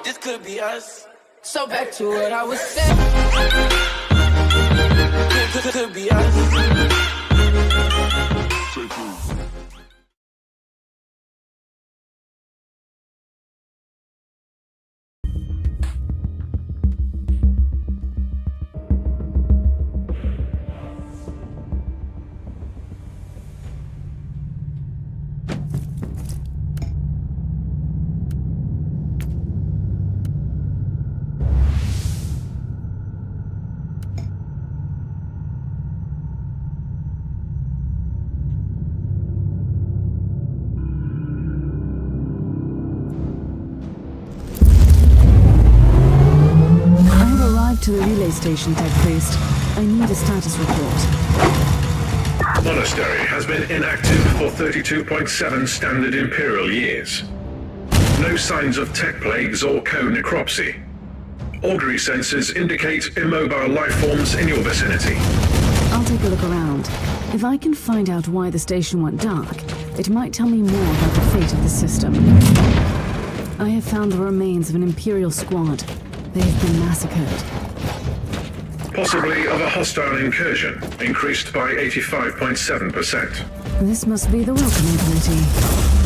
this could be us. So back to what I was saying. Could be us. To the relay station, Tech Priest. I need a status report. Monastery has been inactive for 32.7 standard Imperial years. No signs of tech plagues or co-necropsy. Augury sensors indicate immobile life forms in your vicinity. I'll take a look around. If I can find out why the station went dark, it might tell me more about the fate of the system. I have found the remains of an Imperial squad. They have been massacred. Possibly of a hostile incursion, increased by 85.7%. This must be the welcoming committee.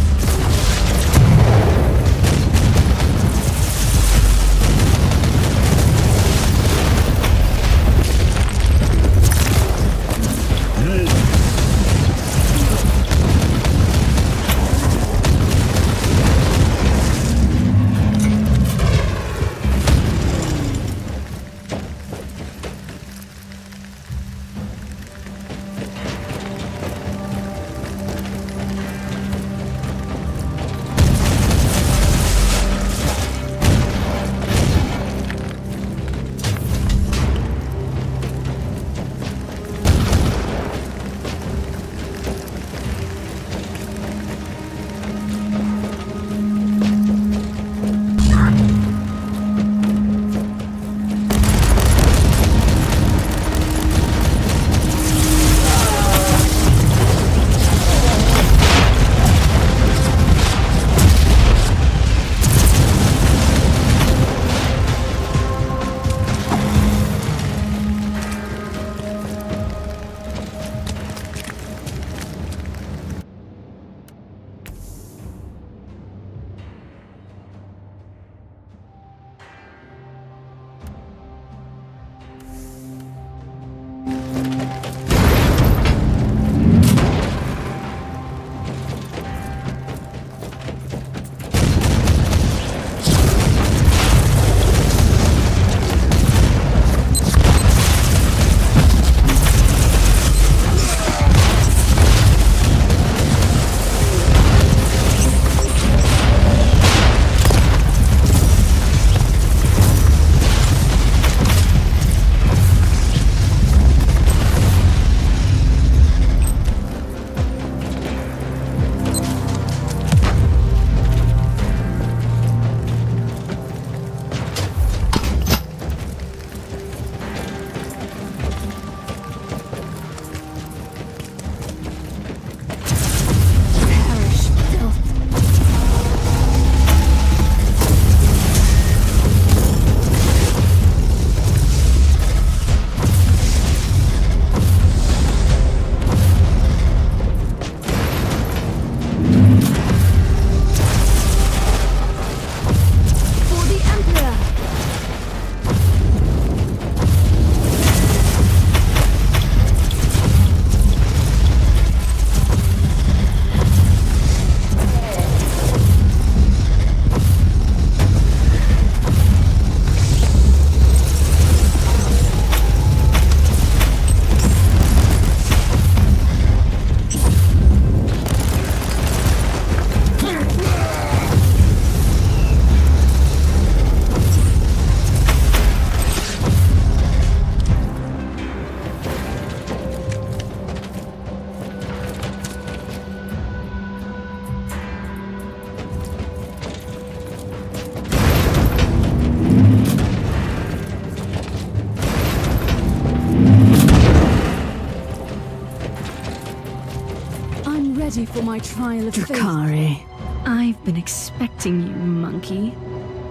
ready for my trial of fate. Drakari, I've been expecting you, monkey.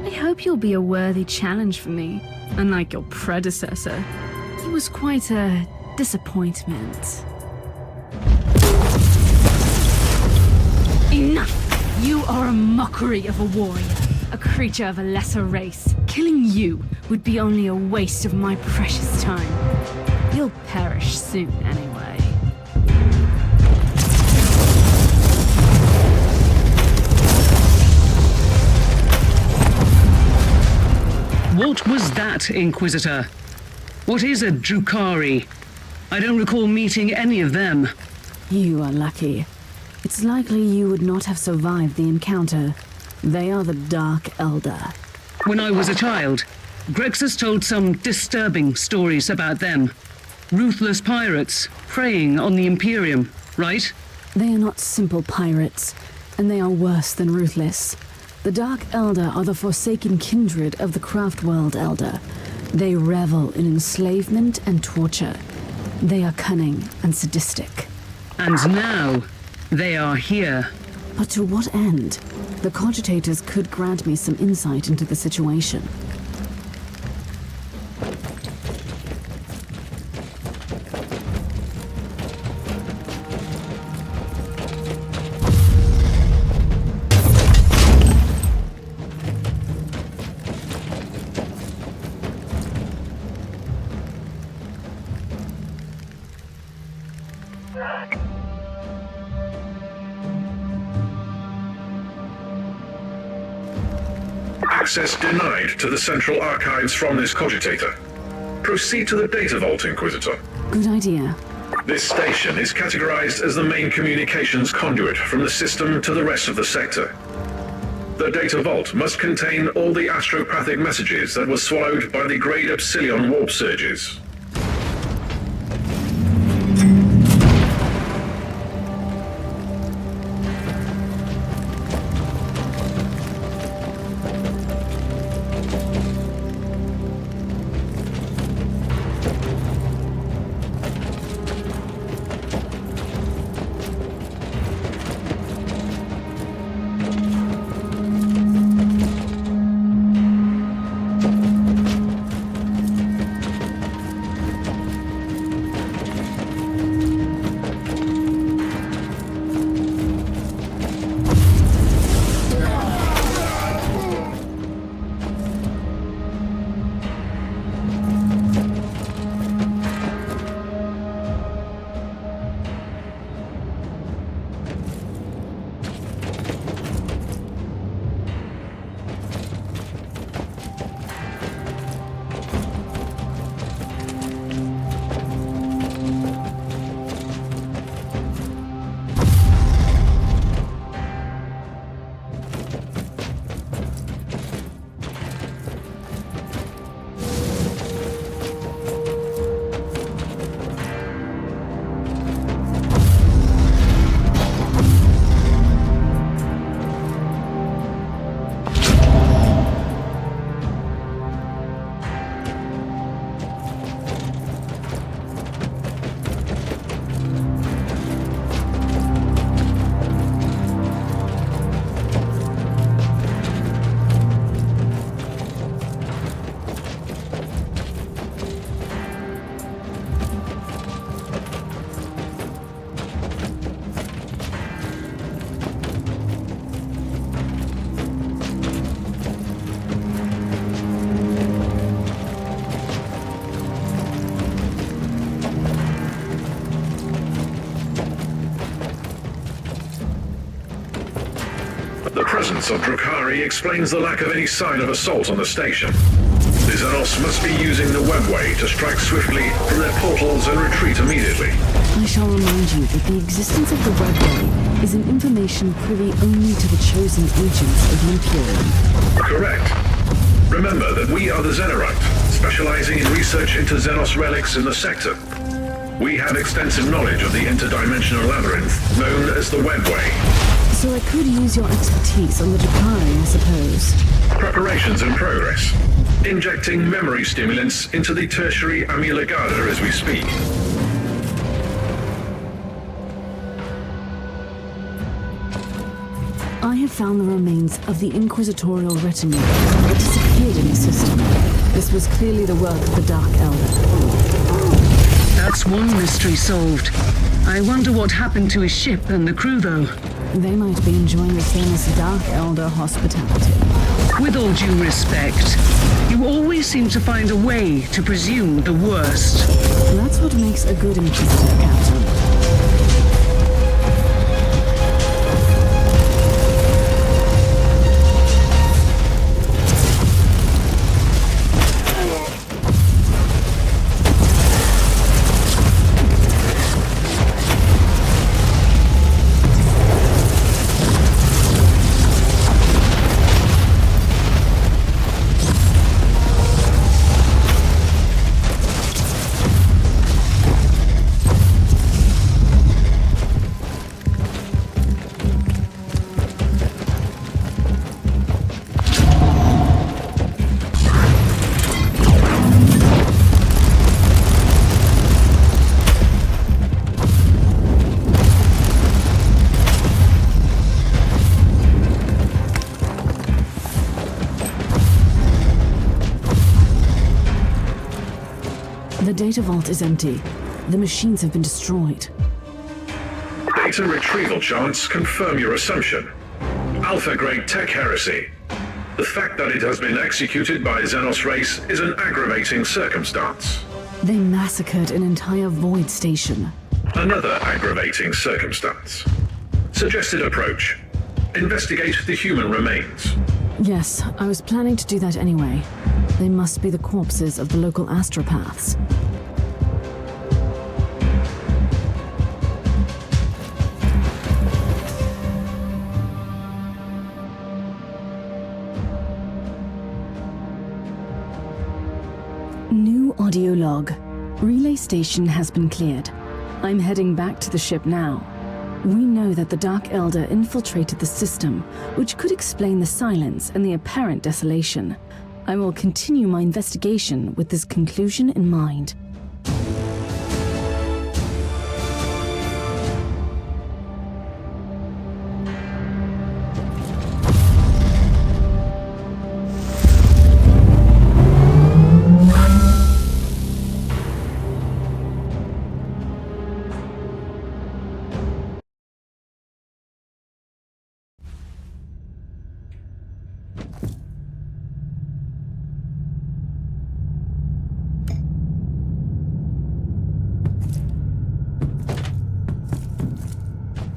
I hope you'll be a worthy challenge for me. Unlike your predecessor, he was quite a disappointment. Enough! You are a mockery of a warrior, a creature of a lesser race. Killing you would be only a waste of my precious time. You'll perish soon anyway. What was that, Inquisitor? What is a Drukhari? I don't recall meeting any of them. You are lucky. It's likely you would not have survived the encounter. They are the Dark Elder. When I was a child, Grexus told some disturbing stories about them. Ruthless pirates preying on the Imperium, right? They are not simple pirates, and they are worse than ruthless. The Dark Elder are the forsaken kindred of the Craftworld Elder. They revel in enslavement and torture. They are cunning and sadistic. And now, they are here. But to what end? The cogitators could grant me some insight into the situation. Access denied to the central archives from this cogitator. Proceed to the data vault, Inquisitor. Good idea. This station is categorized as the main communications conduit from the system to the rest of the sector. The data vault must contain all the astropathic messages that were swallowed by the Great Epsilon warp surges. The presence of Drukhari explains the lack of any sign of assault on the station. The Xenos must be using the webway to strike swiftly from their portals and retreat immediately. I shall remind you that the existence of the webway is an information privy only to the chosen agents of the Imperium. Correct. Remember that we are the Xenorite, specializing in research into Xenos relics in the sector. We have extensive knowledge of the interdimensional labyrinth known as the webway. So I could use your expertise on the Drukhari, I suppose. Preparations in progress. Injecting memory stimulants into the tertiary amyloid as we speak. I have found the remains of the Inquisitorial retinue. displayed in the system. This was clearly the work of the Dark Elder. That's one mystery solved. I wonder what happened to his ship and the crew, though. They might be enjoying the famous Dark Elder hospitality. With all due respect, you always seem to find a way to presume the worst. That's what makes a good Inquisitor, Captain. The data vault is empty. The machines have been destroyed. Data retrieval charts confirm your assumption. Alpha-grade tech heresy. The fact that it has been executed by Xenos race is an aggravating circumstance. They massacred an entire void station. Another aggravating circumstance. Suggested approach. Investigate the human remains. Yes, I was planning to do that anyway. They must be the corpses of the local astropaths. New audio log. Relay station has been cleared. I'm heading back to the ship now. We know that the Dark Elder infiltrated the system, which could explain the silence and the apparent desolation. I will continue my investigation with this conclusion in mind.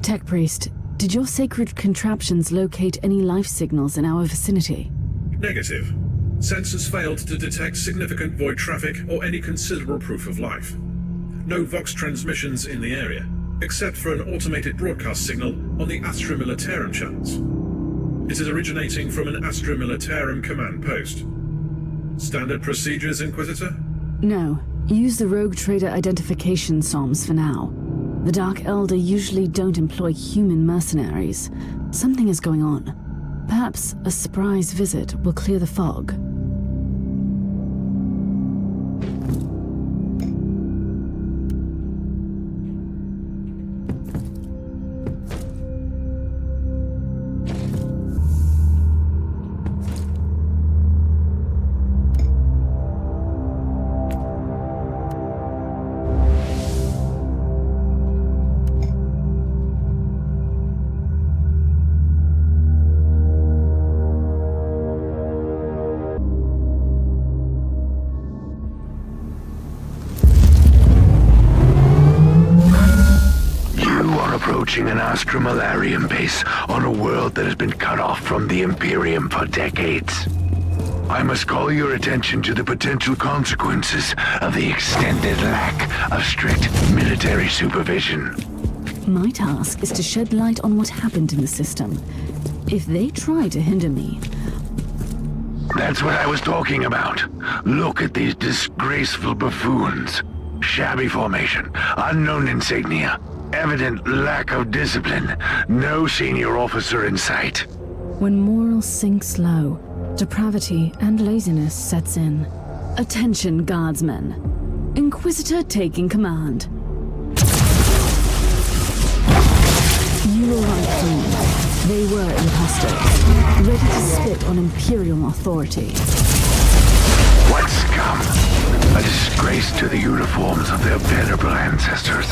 Tech Priest, did your sacred contraptions locate any life signals in our vicinity? Negative. Sensors failed to detect significant void traffic or any considerable proof of life. No Vox transmissions in the area, except for an automated broadcast signal on the Astra Militarum channels. It is originating from an Astra Militarum command post. Standard procedures, Inquisitor? No. Use the rogue trader identification SOMs for now. The Dark Elder usually don't employ human mercenaries. Something is going on. Perhaps a surprise visit will clear the fog. Approaching an Astromalarian base on a world that has been cut off from the Imperium for decades. I must call your attention to the potential consequences of the extended lack of strict military supervision. My task is to shed light on what happened in the system. If they try to hinder me... That's what I was talking about. Look at these disgraceful buffoons. Shabby formation, unknown insignia. Evident lack of discipline. No senior officer in sight. When morals sink low, depravity and laziness sets in. Attention, guardsmen. Inquisitor taking command. You were right, Queen. They were imposters, ready to spit sit on Imperial authority. What scum! A disgrace to the uniforms of their venerable ancestors.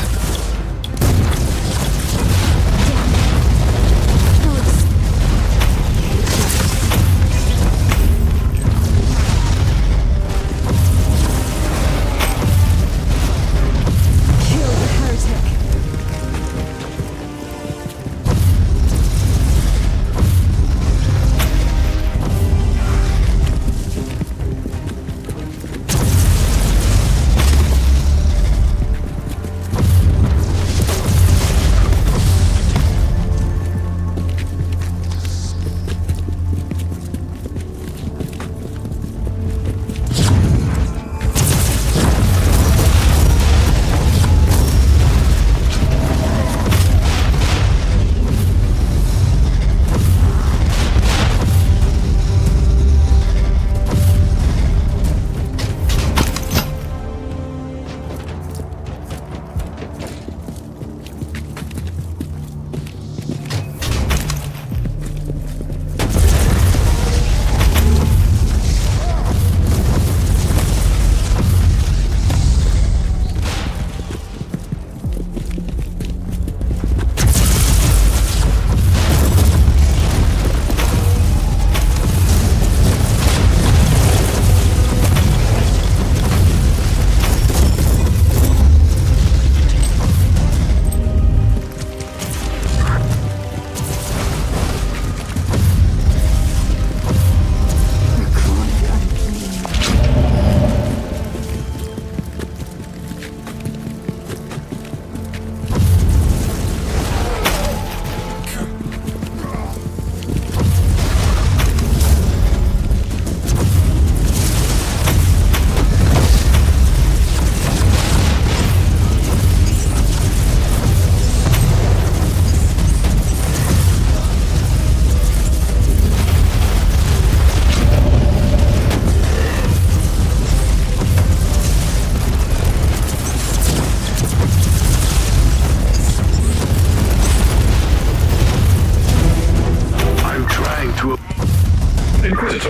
Inquisitor,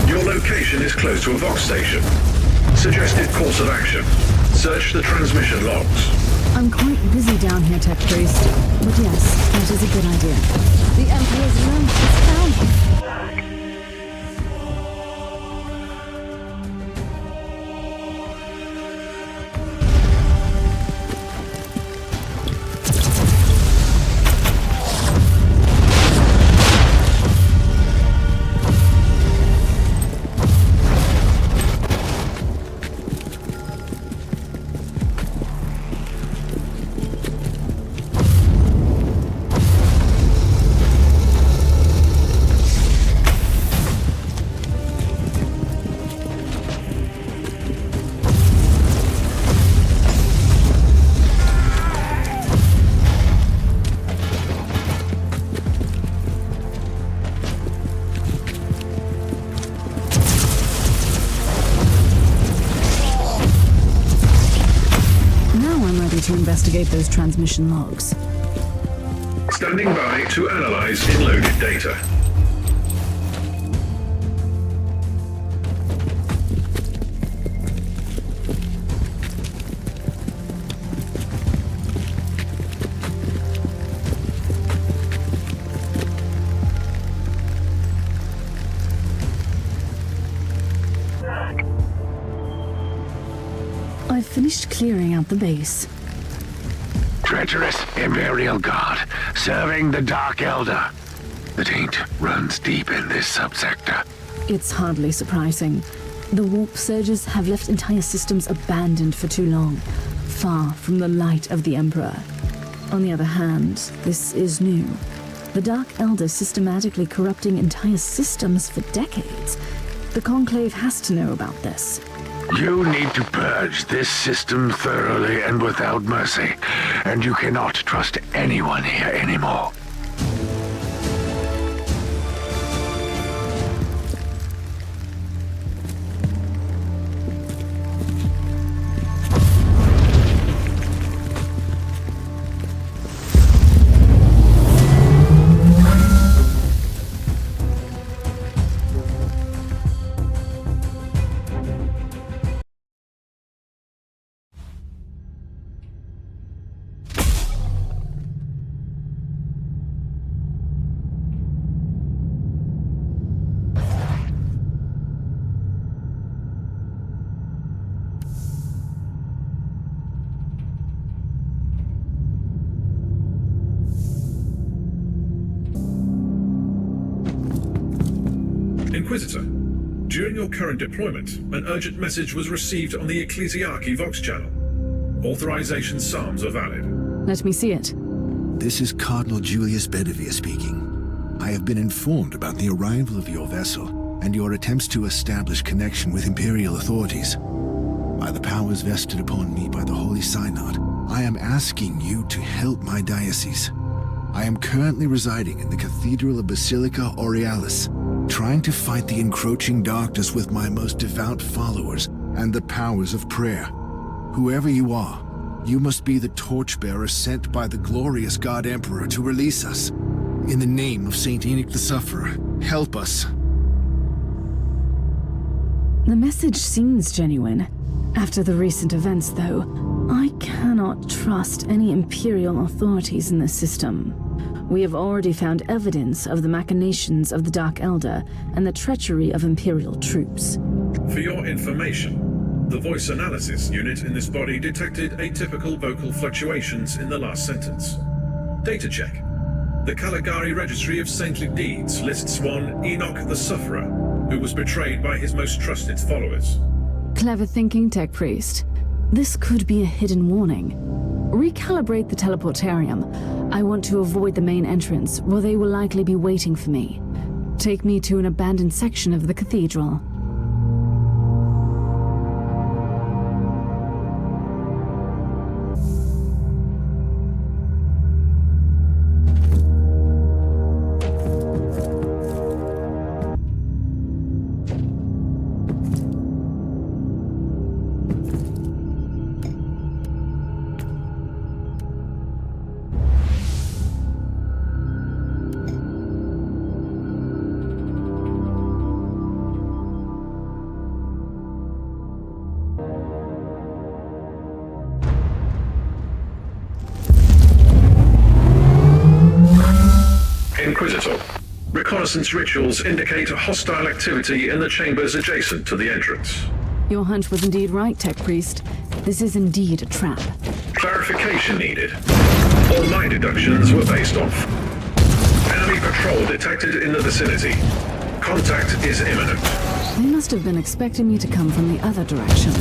your location is close to a Vox station. Suggested course of action. Search the transmission logs. I'm quite busy down here, Tech Priest. But yes, that is a good idea. The Emperor's lamp is found. To investigate those transmission logs. Standing by to analyze inloaded data. I've finished clearing out the base. Treacherous Imperial Guard, serving the Dark Elder. The taint runs deep in this subsector. It's hardly surprising. The warp surges have left entire systems abandoned for too long, far from the light of the Emperor. On the other hand, this is new. The Dark Elder systematically corrupting entire systems for decades. The Conclave has to know about this. You need to purge this system thoroughly and without mercy, and you cannot trust anyone here anymore. Inquisitor, during your current deployment, an urgent message was received on the Ecclesiarchy Vox channel. Authorization psalms are valid. Let me see it. This is Cardinal Julius Bedivere speaking. I have been informed about the arrival of your vessel and your attempts to establish connection with Imperial authorities. By the powers vested upon me by the Holy Synod, I am asking you to help my diocese. I am currently residing in the Cathedral of Basilica Aurealis, trying to fight the encroaching darkness with my most devout followers and the powers of prayer. Whoever you are, you must be the torchbearer sent by the glorious God Emperor to release us. In the name of Saint Enoch the Sufferer, help us. The message seems genuine. After the recent events, though, I cannot trust any Imperial authorities in this system. We have already found evidence of the machinations of the Dark Elder and the treachery of Imperial troops. For your information, the voice analysis unit in this body detected atypical vocal fluctuations in the last sentence. Data check. The Caligari Registry of Saintly Deeds lists one Enoch the Sufferer, who was betrayed by his most trusted followers. Clever thinking, Tech Priest. This could be a hidden warning. Recalibrate the teleportarium. I want to avoid the main entrance, where they will likely be waiting for me. Take me to an abandoned section of the cathedral. Inquisitor, reconnaissance rituals indicate hostile activity in the chambers adjacent to the entrance. Your hunch was indeed right, Tech Priest. This is indeed a trap. Clarification needed. All my deductions were based off. Enemy patrol detected in the vicinity. Contact is imminent. They must have been expecting me to come from the other direction.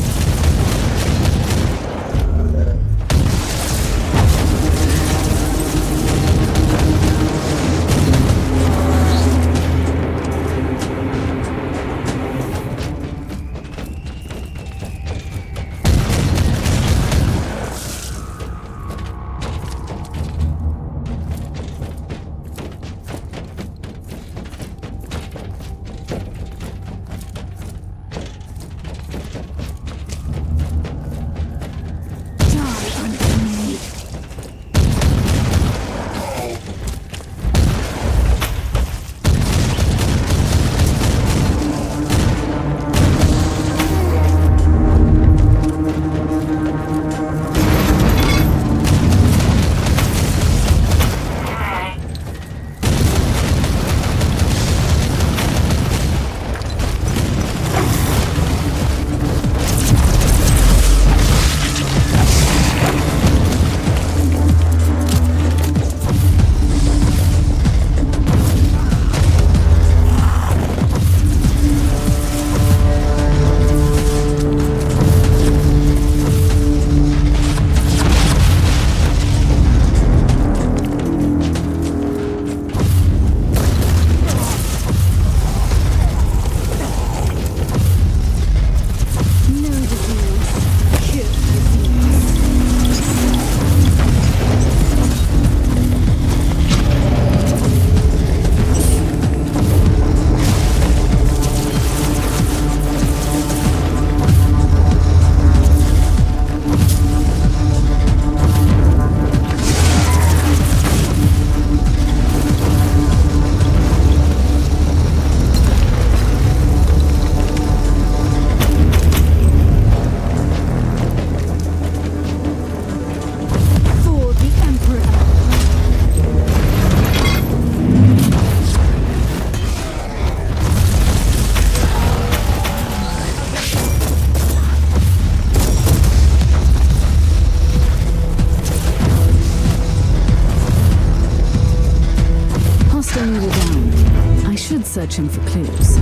search him for clues.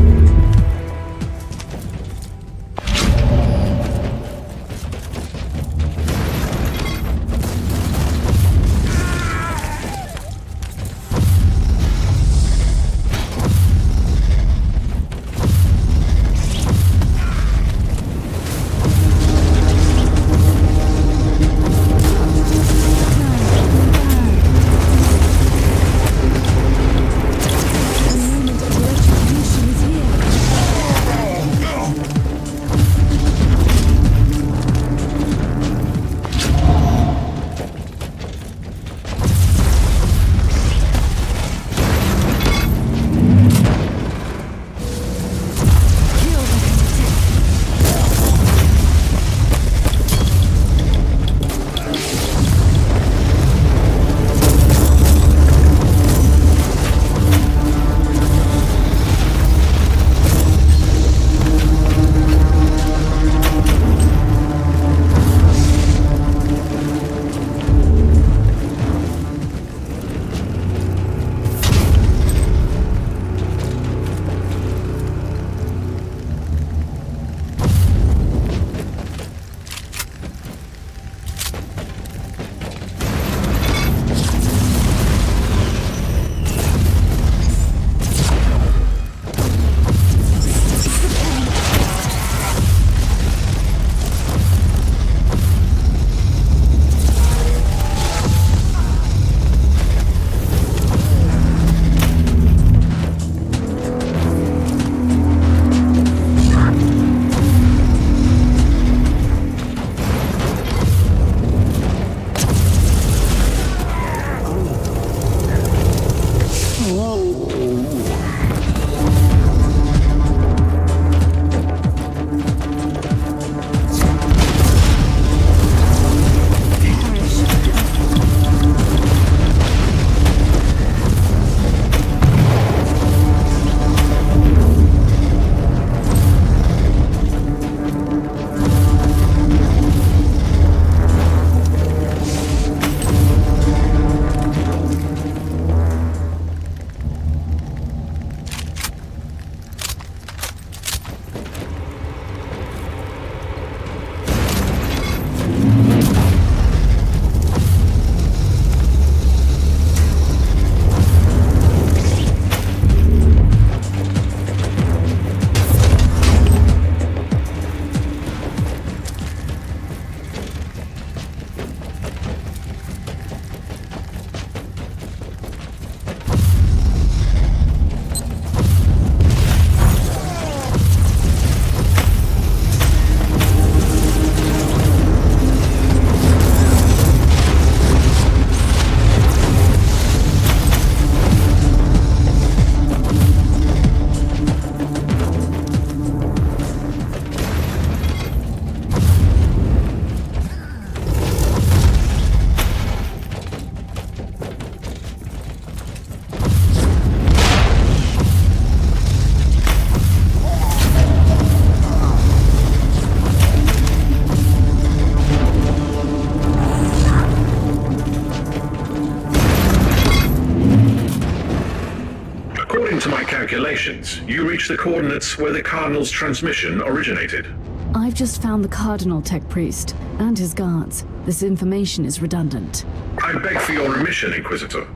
calculations, you reach the coordinates where the Cardinal's transmission originated. I've just found the Cardinal Tech Priest and his guards. This information is redundant. I beg for your remission, Inquisitor.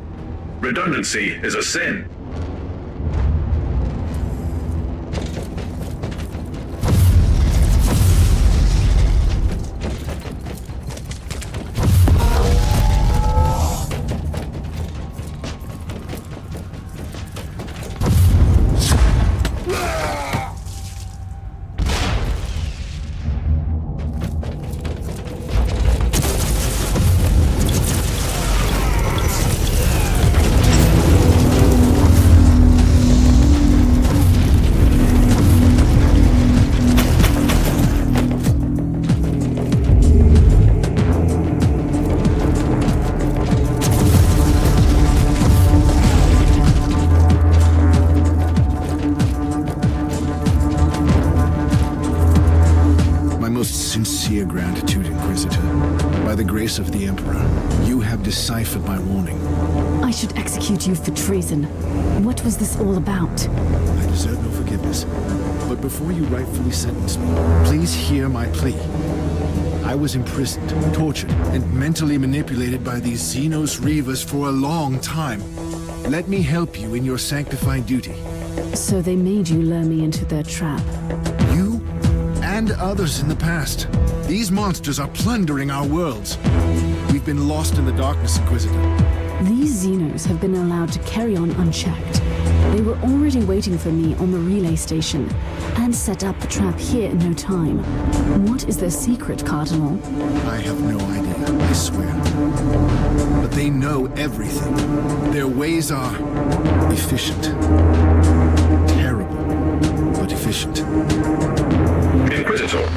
Redundancy is a sin. Sincere gratitude, Inquisitor. By the grace of the Emperor, you have deciphered my warning. I should execute you for treason. What was this all about? I deserve no forgiveness. But before you rightfully sentence me, please hear my plea. I was imprisoned, tortured, and mentally manipulated by these Xenos Reavers for a long time. Let me help you in your sanctifying duty. So they made you lure me into their trap. You and others in the past. These monsters are plundering our worlds. We've been lost in the darkness, Inquisitor. These Xenos have been allowed to carry on unchecked. They were already waiting for me on the relay station, and set up the trap here in no time. What is their secret, Cardinal? I have no idea, I swear. But they know everything. Their ways are efficient. Terrible, but efficient. Inquisitor,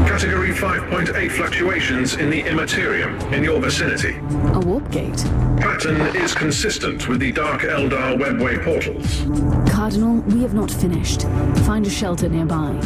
Category 5.8 fluctuations in the Imperium in your vicinity. A warp gate. Pattern is consistent with the Dark Eldar webway portals. Cardinal, we have not finished. Find a shelter nearby.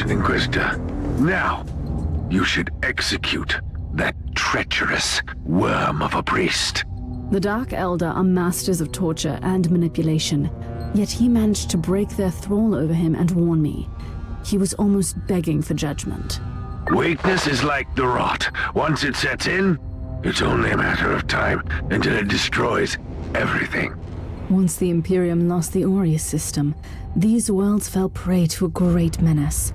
Inquisitor. Now, you should execute that treacherous worm of a priest. The Dark Eldar are masters of torture and manipulation, yet he managed to break their thrall over him and warn me. He was almost begging for judgment. Weakness is like the rot. Once it sets in, it's only a matter of time until it destroys everything. Once the Imperium lost the Aureus system, these worlds fell prey to a great menace.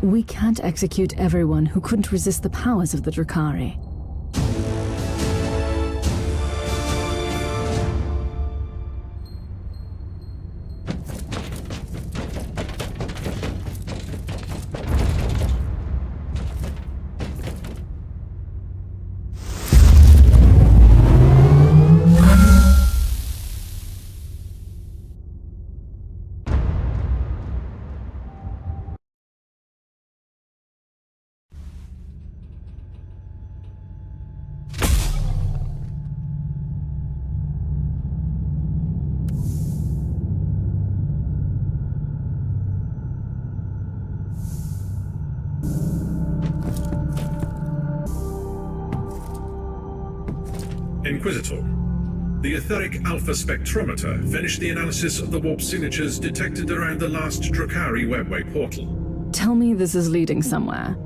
We can't execute everyone who couldn't resist the powers of the Drakari. Inquisitor, the etheric alpha spectrometer finished the analysis of the warp signatures detected around the last Drakari webway portal. Tell me this is leading somewhere.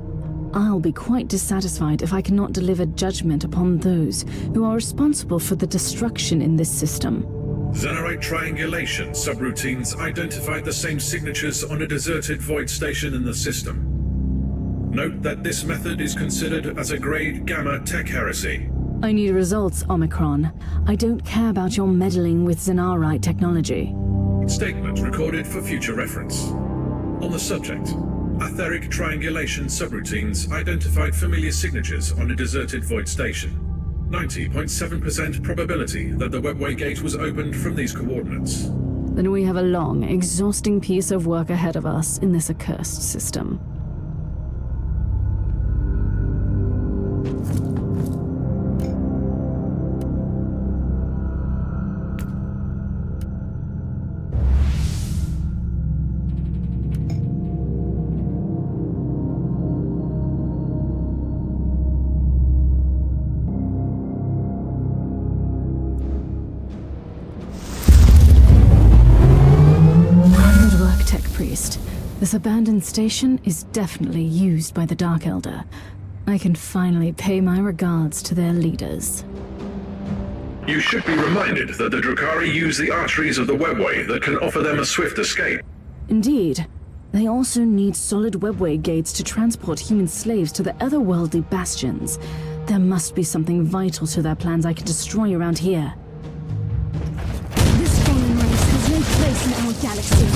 I'll be quite dissatisfied if I cannot deliver judgment upon those who are responsible for the destruction in this system. Xenorite triangulation subroutines identified the same signatures on a deserted void station in the system. Note that this method is considered as a grade Gamma tech heresy. I need results, Omicron. I don't care about your meddling with Xenarite technology. Statement recorded for future reference. On the subject, etheric triangulation subroutines identified familiar signatures on a deserted void station. 90.7% probability that the webway gate was opened from these coordinates. Then we have a long, exhausting piece of work ahead of us in this accursed system. This abandoned station is definitely used by the Dark Eldar. I can finally pay my regards to their leaders. You should be reminded that the Drukhari use the arteries of the webway that can offer them a swift escape. Indeed. They also need solid webway gates to transport human slaves to the otherworldly bastions. There must be something vital to their plans I can destroy around here. This fallen race has no place in our galaxy.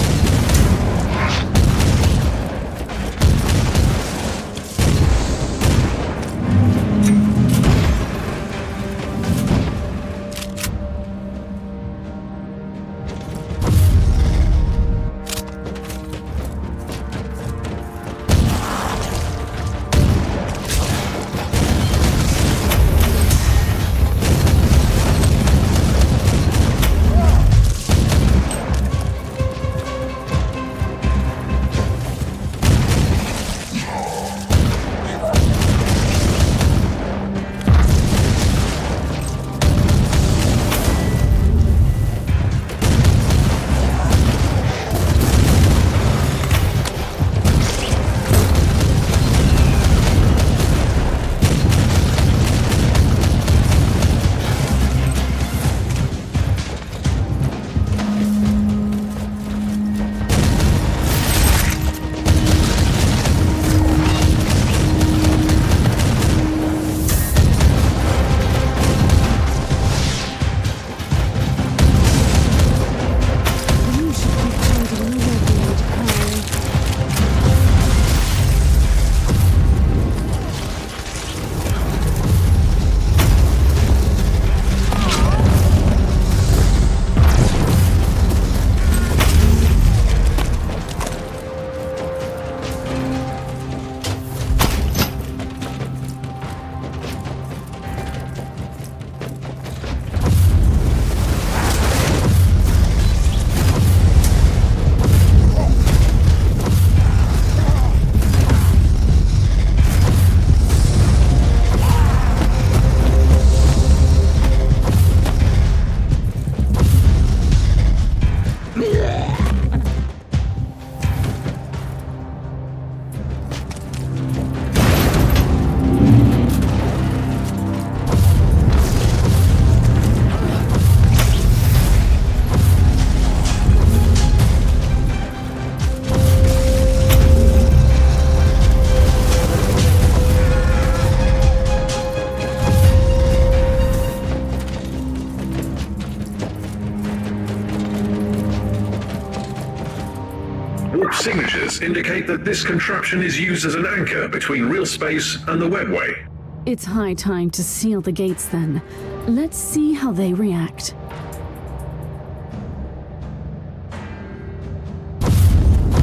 Signatures indicate that this contraption is used as an anchor between real space and the webway. It's high time to seal the gates then. Let's see how they react.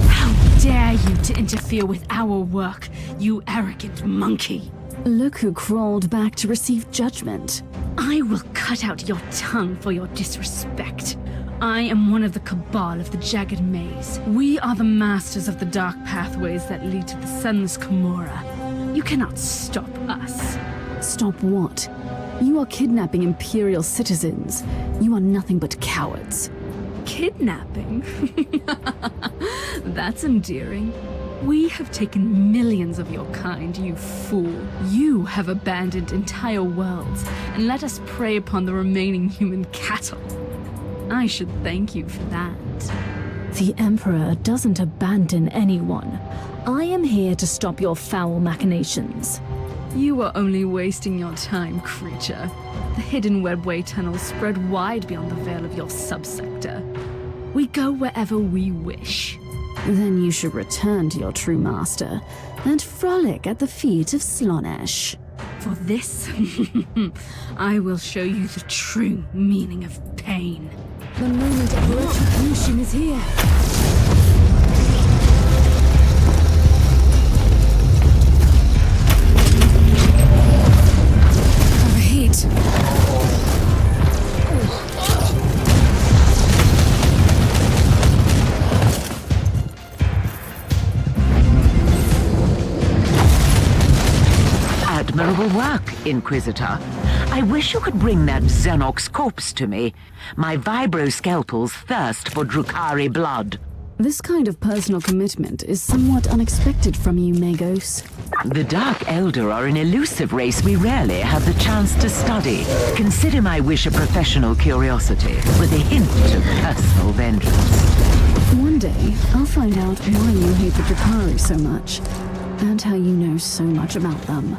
How dare you to interfere with our work, you arrogant monkey! Look who crawled back to receive judgment. I will cut out your tongue for your disrespect. I am one of the cabal of the Jagged Maze. We are the masters of the dark pathways that lead to the sun's Kimura. You cannot stop us. Stop what? You are kidnapping Imperial citizens. You are nothing but cowards. Kidnapping? That's endearing. We have taken millions of your kind, you fool. You have abandoned entire worlds and let us prey upon the remaining human cattle. I should thank you for that. The Emperor doesn't abandon anyone. I am here to stop your foul machinations. You are only wasting your time, creature. The hidden webway tunnels spread wide beyond the veil of your subsector. We go wherever we wish. Then you should return to your true master and frolic at the feet of Slaanesh. For this, I will show you the true meaning of pain. The moment of retribution is here. Overheat. Admirable work, Inquisitor. I wish you could bring that Xenox corpse to me. My vibro-scalpels thirst for Drukhari blood. This kind of personal commitment is somewhat unexpected from you, Magos. The Dark Elder are an elusive race we rarely have the chance to study. Consider my wish a professional curiosity, with a hint of personal vengeance. One day, I'll find out why you hate the Drakari so much, and how you know so much about them.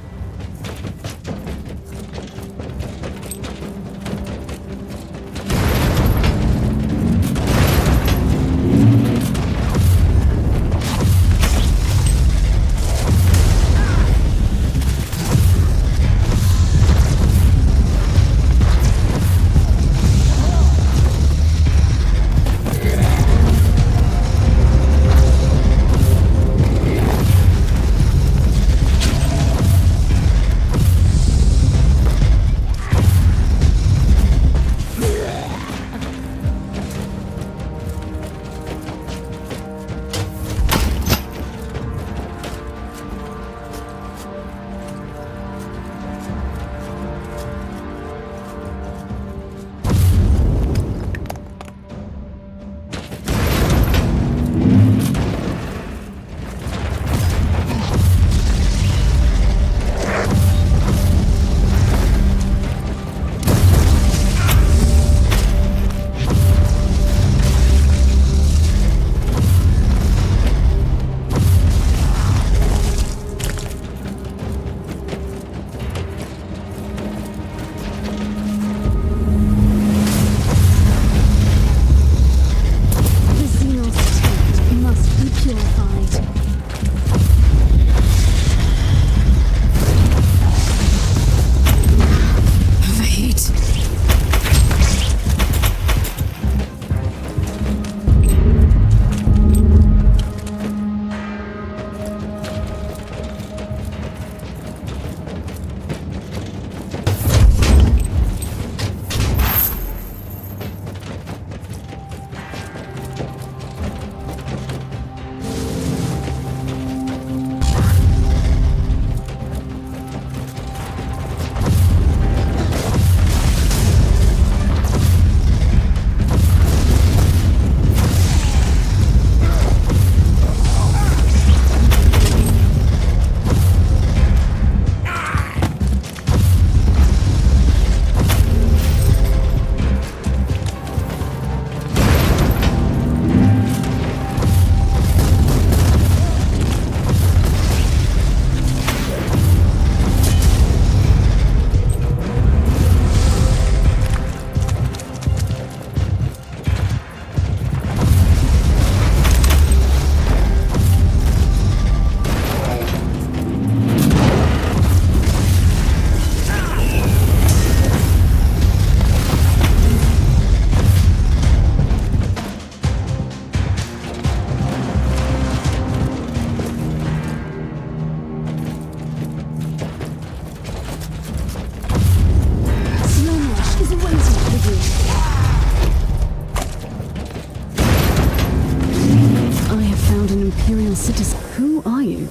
Imperial citizen. Who are you?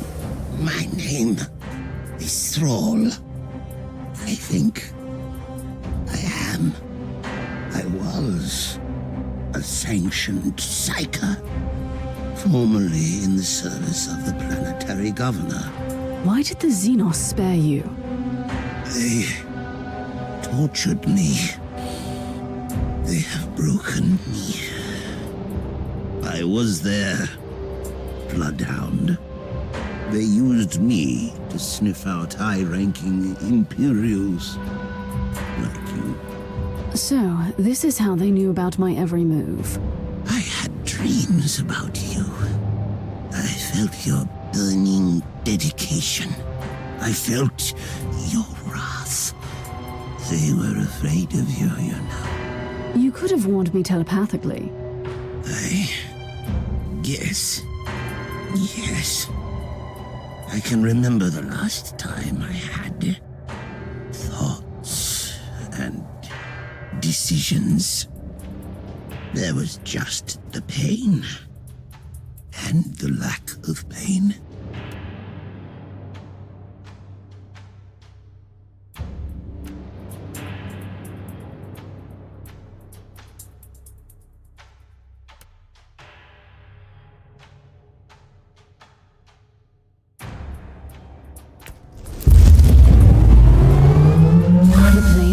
My name is Thrall. I think I was a sanctioned psyker, formerly in the service of the planetary governor. Why did the Xenos spare you? They tortured me. They have broken me. I was their bloodhound. They used me to sniff out high-ranking Imperials like you. So, this is how they knew about my every move. I had dreams about you. I felt your burning dedication. I felt your wrath. They were afraid of you, you know. You could have warned me telepathically. I guess. Yes. I can remember the last time I had thoughts and decisions. There was just the pain and the lack of pain.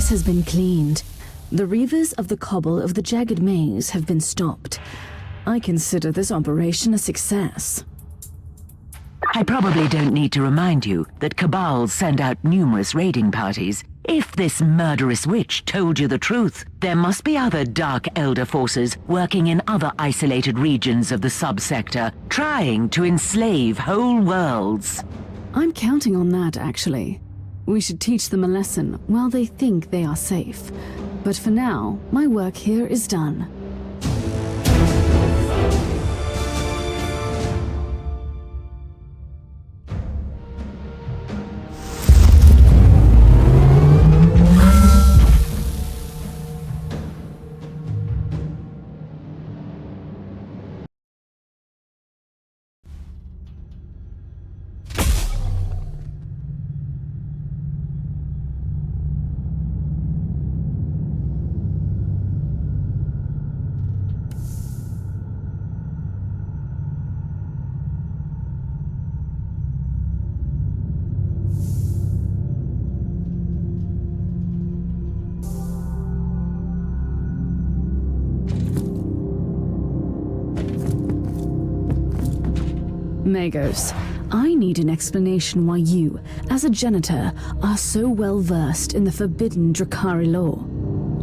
fortress has been cleaned. The reavers of the cobble of the Jagged Maze have been stopped. I consider this operation a success. I probably don't need to remind you that Cabals send out numerous raiding parties. If this murderous witch told you the truth, there must be other Dark Elder forces working in other isolated regions of the subsector, trying to enslave whole worlds. I'm counting on that, actually. We should teach them a lesson while they think they are safe. But for now, my work here is done. Magos, I need an explanation why you, as a janitor, are so well versed in the forbidden Drakari law.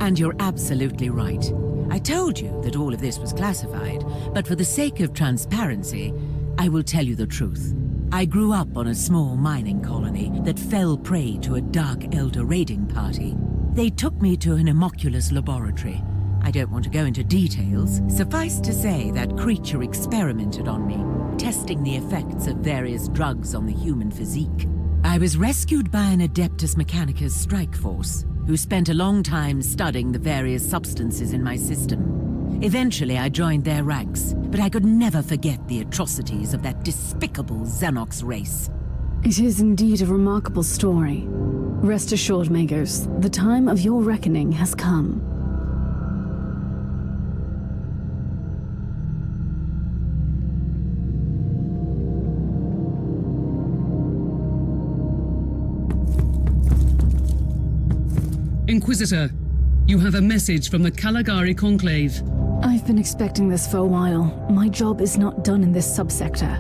And you're absolutely right. I told you that all of this was classified, but for the sake of transparency, I will tell you the truth. I grew up on a small mining colony that fell prey to a Dark Elder raiding party. They took me to an homunculus laboratory. I don't want to go into details. Suffice to say that creature experimented on me, testing the effects of various drugs on the human physique. I was rescued by an Adeptus Mechanicus strike force, who spent a long time studying the various substances in my system. Eventually I joined their ranks, but I could never forget the atrocities of that despicable Xenox race. It is indeed a remarkable story. Rest assured, Magos, the time of your reckoning has come. Inquisitor, you have a message from the Caligari Conclave. I've been expecting this for a while. My job is not done in this subsector.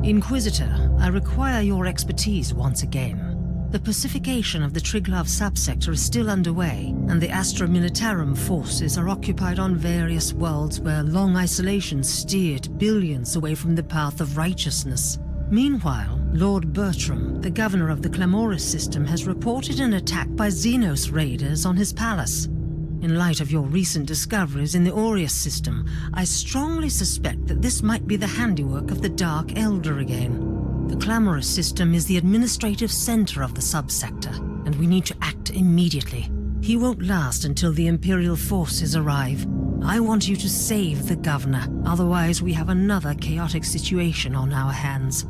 Inquisitor, I require your expertise once again. The pacification of the Triglav subsector is still underway, and the Astra Militarum forces are occupied on various worlds where long isolation steered billions away from the path of righteousness. Meanwhile, Lord Bertram, the governor of the Clamoris system, has reported an attack by Xenos raiders on his palace. In light of your recent discoveries in the Aureus system, I strongly suspect that this might be the handiwork of the Dark Elder again. The Clamoris system is the administrative center of the subsector, and we need to act immediately. He won't last until the Imperial forces arrive. I want you to save the governor, otherwise we have another chaotic situation on our hands.